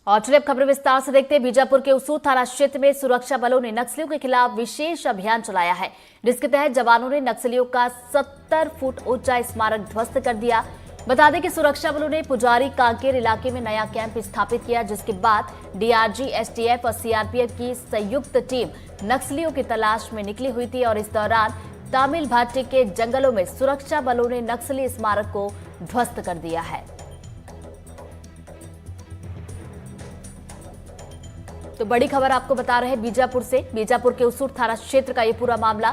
और चलिए अब खबर विस्तार से देखते हैं। बीजापुर के उसूर थाना क्षेत्र में सुरक्षा बलों ने नक्सलियों के खिलाफ विशेष अभियान चलाया है, जिसके तहत जवानों ने नक्सलियों का 70 फुट ऊंचा स्मारक ध्वस्त कर दिया। बता दें कि सुरक्षा बलों ने पुजारी कांकेर इलाके में नया कैंप स्थापित किया, जिसके बाद डीआरजी, एसटीएफ और सीआरपीएफ की संयुक्त टीम नक्सलियों की तलाश में निकली हुई थी और इस दौरान तामिल भाटी के जंगलों में सुरक्षा बलों ने नक्सली स्मारक को ध्वस्त कर दिया है। तो बड़ी खबर आपको बता रहे हैं बीजापुर से। बीजापुर के उसूर थाना क्षेत्र का ये पूरा मामला।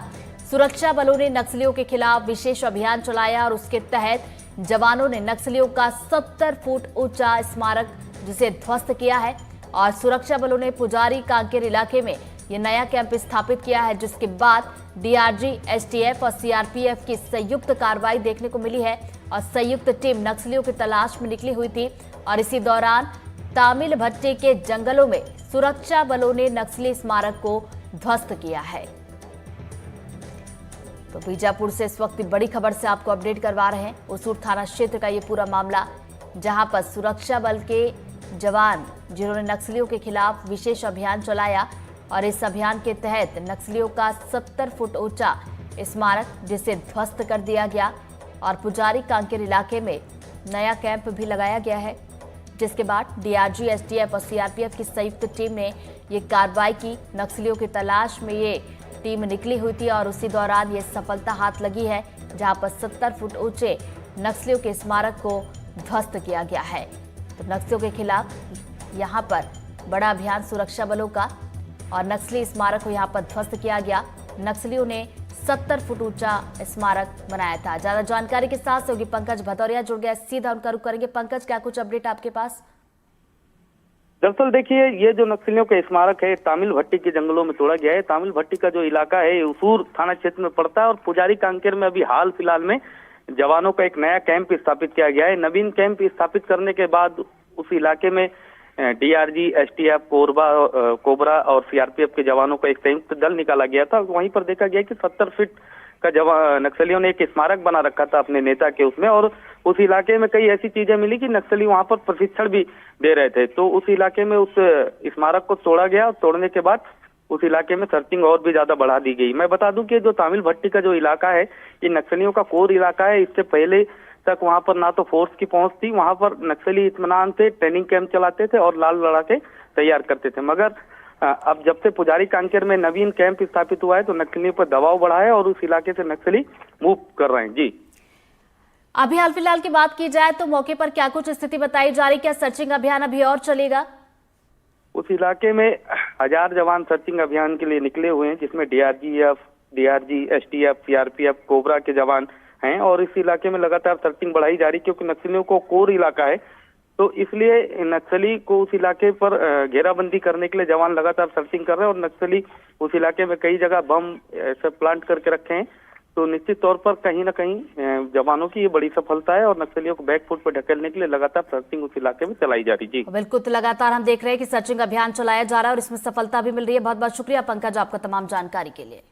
सुरक्षा बलों ने नक्सलियों के खिलाफ विशेष अभियान चलाया और उसके तहत जवानों ने नक्सलियों का 70 फुट ऊंचा स्मारक जिसे ध्वस्त किया है और सुरक्षा बलों ने पुजारी कांकेर इलाके में ये नया कैंप स्थापित किया है, जिसके बाद डीआरजी, एसटीएफ और सीआरपीएफ की संयुक्त कार्रवाई देखने को मिली है और संयुक्त टीम नक्सलियों की तलाश में निकली हुई थी और इसी दौरान तामिल भट्टी के जंगलों में सुरक्षा बलों ने नक्सली स्मारक को ध्वस्त किया है। तो बीजापुर से इस वक्त बड़ी खबर से आपको अपडेट करवा रहे हैं। उसूर थाना क्षेत्र का ये पूरा मामला, जहां पर सुरक्षा बल के जवान जिन्होंने नक्सलियों के खिलाफ विशेष अभियान चलाया और इस अभियान के तहत नक्सलियों का 70 फुट ऊंचा स्मारक जिसे ध्वस्त कर दिया गया और पुजारी कांकेर इलाके में नया कैंप भी लगाया गया है, जिसके बाद डीआरजी, एसटीएफ और सीआरपीएफ की संयुक्त टीम ने ये कार्रवाई की। नक्सलियों की तलाश में ये टीम निकली हुई थी और उसी दौरान ये सफलता हाथ लगी है, जहां पर 70 फुट ऊंचे नक्सलियों के स्मारक को ध्वस्त किया गया है। तो नक्सलियों के खिलाफ यहां पर बड़ा अभियान सुरक्षा बलों का और नक्सली स्मारक को यहां पर ध्वस्त किया गया। नक्सलियों ने 70 फुट ऊंचा स्मारक बनाया था। ज्यादा जानकारी के साथ सहयोगी पंकज भदौरिया जुड़ गया, सीधा उनका रुख करेंगे। पंकज, क्या कुछ अपडेट आपके पास? दरअसल देखिए, ये जो नक्सलियों का स्मारक है तामिल भट्टी के जंगलों में तोड़ा गया है। तामिल भट्टी का जो इलाका है उसूर थाना क्षेत्र में पड़ता है और पुजारी कांकेर में अभी हाल फिलहाल में जवानों का एक नया कैंप स्थापित किया गया है। नवीन कैंप स्थापित करने के बाद उस इलाके में डीआरजी, एसटीएफ, कोबरा और सीआरपीएफ के जवानों का एक संयुक्त दल निकाला गया था। वहीं पर देखा गया कि 70 फीट का नक्सलियों ने एक स्मारक बना रखा था अपने नेता के उसमें, और उस इलाके में कई ऐसी चीजें मिली कि नक्सली वहां पर प्रशिक्षण भी दे रहे थे। तो उस इलाके में उस स्मारक को तोड़ा गया। तोड़ने के बाद उस इलाके में सर्चिंग और भी ज्यादा बढ़ा दी गई। मैं बता दूं कि जो तामिल भट्टी का जो इलाका है ये नक्सलियों का कोर इलाका है। इससे पहले तक वहां पर ना तो फोर्स की पहुंच थी, वहां पर नक्सली इत्मीनान से ट्रेनिंग कैंप चलाते थे और लाल लड़ाके तैयार करते थे। मगर अब जब से पुजारी कांकेर में नवीन कैंप स्थापित हुआ है तो नक्सलियों पर दबाव बढ़ा है और उस इलाके से नक्सली मूव कर रहे हैं। जी, अभी हाल फिलहाल की बात की जाए तो मौके पर क्या कुछ स्थिति बताई जा रही? क्या सर्चिंग अभियान अभी और चलेगा? उस इलाके में 1000 जवान सर्चिंग अभियान के लिए निकले हुए हैं, जिसमें डीआरजी, एसटीएफ, सीआरपीएफ, कोबरा के जवान हैं और इस इलाके में लगातार सर्चिंग बढ़ाई जा रही, क्योंकि नक्सलियों को कोर इलाका है। तो इसलिए नक्सली को उस इलाके पर घेराबंदी करने के लिए जवान लगातार सर्चिंग कर रहे हैं और नक्सली उस इलाके में कई जगह बम ऐसे प्लांट करके रखे हैं। तो निश्चित तौर पर कहीं ना कहीं जवानों की ये बड़ी सफलता है और नक्सलियों को बैकफुट पर ढकेलने के लिए लगातार सर्चिंग उस इलाके में चलाई जा रही। जी बिल्कुल, तो लगातार हम देख रहे हैं कि सर्चिंग अभियान चलाया जा रहा है और इसमें सफलता भी मिल रही है। बहुत बहुत शुक्रिया पंकज आपका तमाम जानकारी के लिए।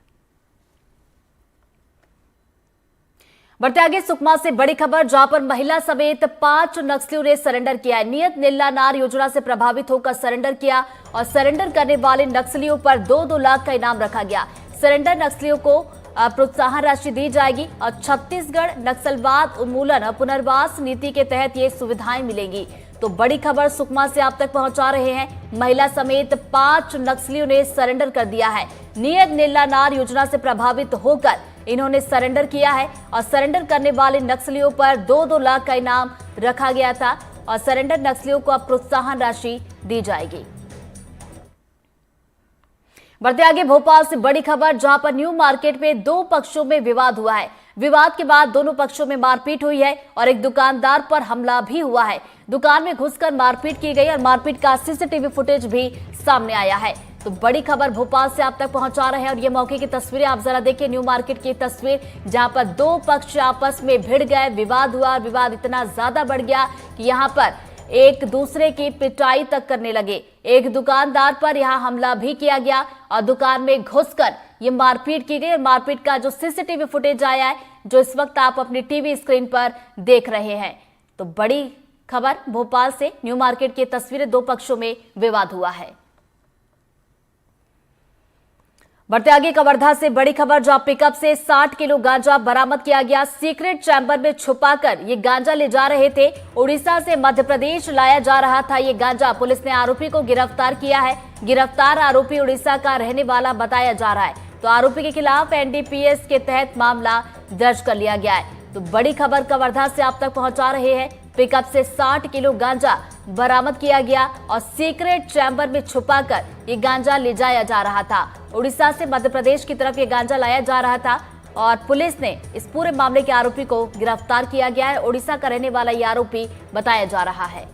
बढ़ते आगे सुकमा से बड़ी खबर, जहां पर महिला समेत 5 नक्सलियों ने सरेंडर किया है। नियत नीला नार योजना से प्रभावित होकर सरेंडर किया और सरेंडर करने वाले नक्सलियों पर 2-2 लाख का इनाम रखा गया। सरेंडर नक्सलियों को प्रोत्साहन राशि दी जाएगी और छत्तीसगढ़ नक्सलवाद उन्मूलन और पुनर्वास नीति के तहत ये सुविधाएं मिलेंगी। तो बड़ी खबर सुकमा से आप तक पहुंचा रहे हैं। महिला समेत 5 नक्सलियों ने सरेंडर कर दिया है। नियत नीला नार योजना से प्रभावित होकर इन्होंने सरेंडर किया है और सरेंडर करने वाले नक्सलियों पर 2-2 लाख का इनाम रखा गया था और सरेंडर नक्सलियों को अब प्रोत्साहन राशि दी जाएगी। बढ़ते आगे भोपाल से बड़ी खबर, जहां पर न्यू मार्केट में 2 पक्षों में विवाद हुआ है। विवाद के बाद दोनों पक्षों में मारपीट हुई है और एक दुकानदार पर हमला भी हुआ है। दुकान में घुसकर मारपीट की गई और मारपीट का सीसीटीवी फुटेज भी सामने आया है। तो बड़ी खबर भोपाल से आप तक पहुंचा रहे हैं और ये मौके की तस्वीरें आप जरा देखिए। न्यू मार्केट की तस्वीर, जहां पर 2 पक्ष आपस में भिड़ गए, विवाद हुआ और विवाद इतना ज्यादा बढ़ गया कि यहां पर एक दूसरे की पिटाई तक करने लगे। एक दुकानदार पर यहां हमला भी किया गया और दुकान में घुसकर ये मारपीट की गई और मारपीट का जो सीसीटीवी फुटेज आया है, जो इस वक्त आप अपनी टीवी स्क्रीन पर देख रहे हैं। तो बड़ी खबर भोपाल से। न्यू मार्केट की तस्वीरें, दो पक्षों में विवाद हुआ है। बढ़ते आगे कवर्धा से बड़ी खबर, जहां पिकअप से 60 किलो गांजा बरामद किया गया। सीक्रेट चैम्बर में छुपाकर ये गांजा ले जा रहे थे। उड़ीसा से मध्य प्रदेश लाया जा रहा था ये गांजा। पुलिस ने आरोपी को गिरफ्तार किया है। गिरफ्तार आरोपी उड़ीसा का रहने वाला बताया जा रहा है। तो आरोपी के खिलाफ एनडीपीएस के तहत मामला दर्ज कर लिया गया है। तो बड़ी खबर कवर्धा से आप तक पहुंचा रहे हैं। पिकअप से 60 किलो गांजा बरामद किया गया और सीक्रेट चैम्बर में छुपाकर ये गांजा ले जाया जा रहा था। उड़ीसा से मध्य प्रदेश की तरफ ये गांजा लाया जा रहा था और पुलिस ने इस पूरे मामले के आरोपी को गिरफ्तार किया गया है। उड़ीसा का रहने वाला ये आरोपी बताया जा रहा है।